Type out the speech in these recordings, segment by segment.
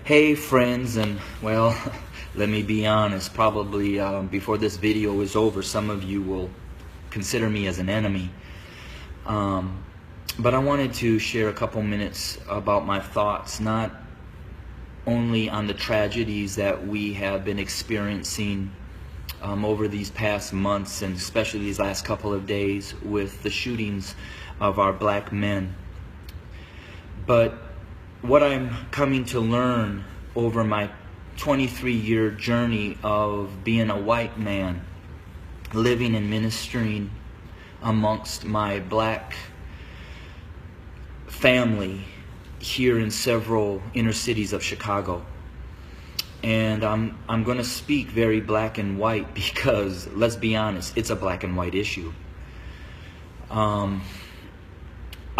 Hey friends, and well, let me be honest, probably before this video is over, some of you will consider me as an enemy. But I wanted to share a couple minutes about my thoughts, not only on the tragedies that we have been experiencing over these past months, and especially these last couple of days with the shootings of our black men, but what I'm coming to learn over my 23-year journey of being a white man, living and ministering amongst my black family here in several inner cities of Chicago. And I'm going to speak very black and white because, let's be honest, it's a black and white issue.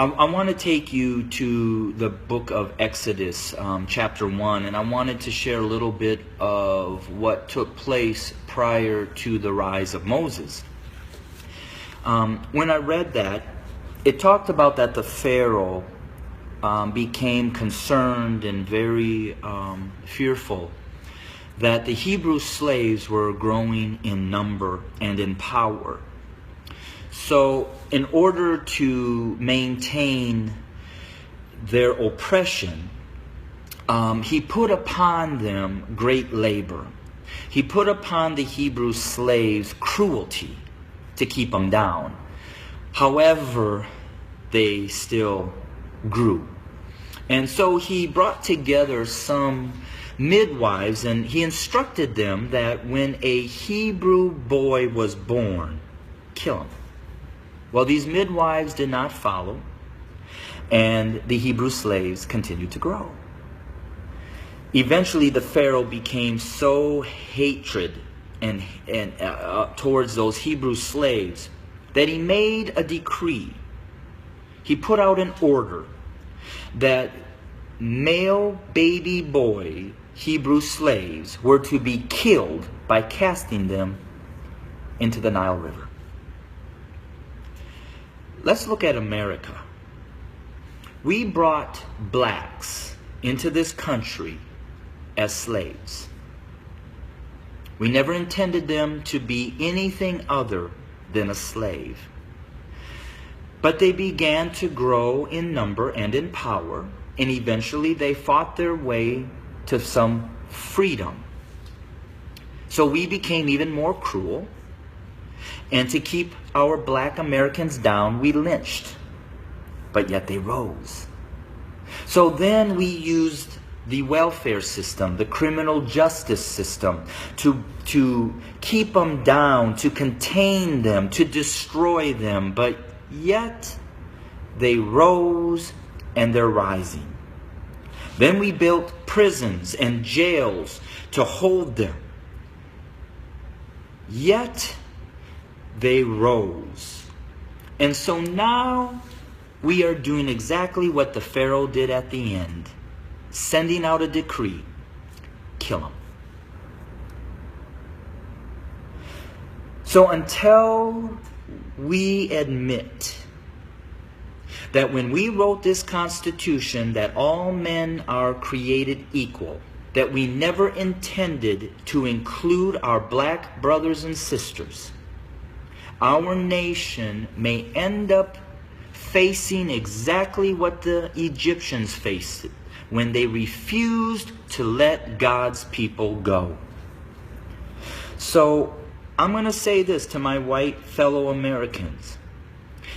I want to take you to the book of Exodus, chapter 1, and I wanted to share a little bit of what took place prior to the rise of Moses. When I read that, it talked about that the Pharaoh became concerned and very fearful that the Hebrew slaves were growing in number and in power. So in order to maintain their oppression, he put upon them great labor. He put upon the Hebrew slaves cruelty to keep them down. However, they still grew. And so he brought together some midwives, and he instructed them that when a Hebrew boy was born, kill him. Well, these midwives did not follow, and the Hebrew slaves continued to grow. Eventually, the Pharaoh became so hatred and towards those Hebrew slaves that he made a decree. He put out an order that male baby boy Hebrew slaves were to be killed by casting them into the Nile River. Let's look at America. We brought blacks into this country as slaves. We never intended them to be anything other than a slave. But they began to grow in number and in power, and eventually they fought their way to some freedom. So we became even more cruel. And to keep our black Americans down, we lynched. But yet they rose. So then we used the welfare system, the criminal justice system, to keep them down, to contain them, to destroy them. But yet they rose, and they're rising. Then we built prisons and jails to hold them. Yet they rose. And so now we are doing exactly what the Pharaoh did at the end, sending out a decree: kill them. So until we admit that when we wrote this Constitution that all men are created equal, that we never intended to include our black brothers and sisters, our nation may end up facing exactly what the Egyptians faced when they refused to let God's people go. So I'm going to say this to my white fellow Americans,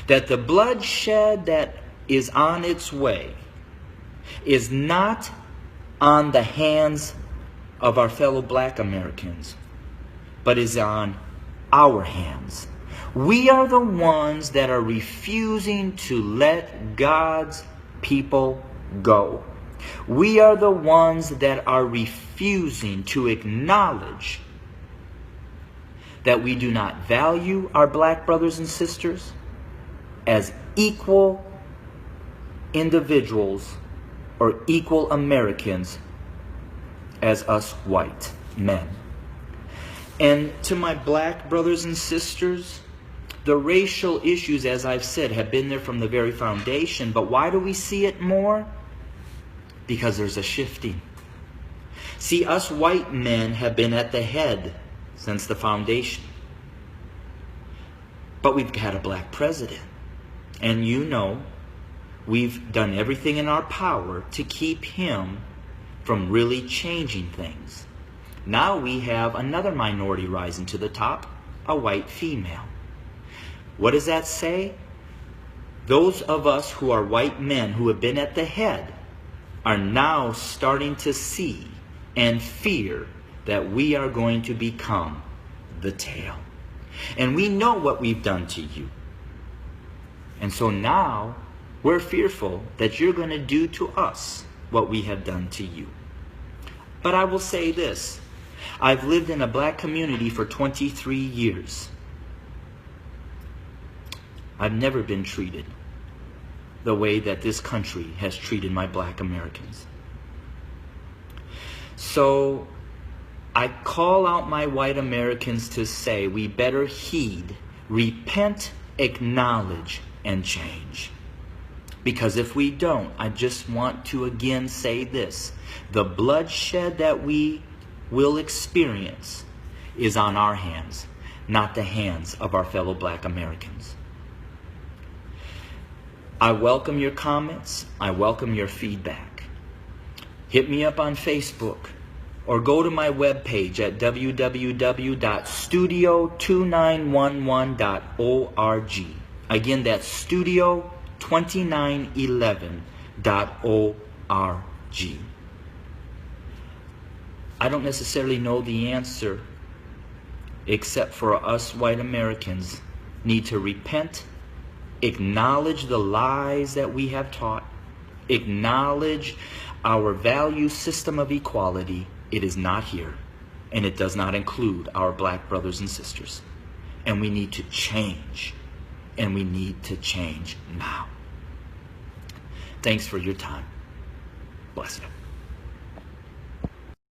that the bloodshed that is on its way is not on the hands of our fellow black Americans, but is on our hands. We are the ones that are refusing to let God's people go. We are the ones that are refusing to acknowledge that we do not value our black brothers and sisters as equal individuals or equal Americans as us white men. And to my black brothers and sisters, the racial issues, as I've said, have been there from the very foundation. But why do we see it more? Because there's a shifting. See, us white men have been at the head since the foundation. But we've had a black president. And you know, we've done everything in our power to keep him from really changing things. Now we have another minority rising to the top, a white female. What does that say? Those of us who are white men who have been at the head are now starting to see and fear that we are going to become the tail. And we know what we've done to you. And so now we're fearful that you're going to do to us what we have done to you. But I will say this. I've lived in a black community for 23 years. I've never been treated the way that this country has treated my black Americans. So I call out my white Americans to say we better heed, repent, acknowledge, and change. Because if we don't, I just want to again say this. The bloodshed that we will experience is on our hands, not the hands of our fellow black Americans. I welcome your comments. I welcome your feedback. Hit me up on Facebook or go to my webpage at www.studio2911.org. Again, that's studio2911.org. I don't necessarily know the answer, except for us white Americans need to repent, acknowledge the lies that we have taught, acknowledge our value system of equality. It is not here, and it does not include our black brothers and sisters. And we need to change, and we need to change now. Thanks for your time. Bless you.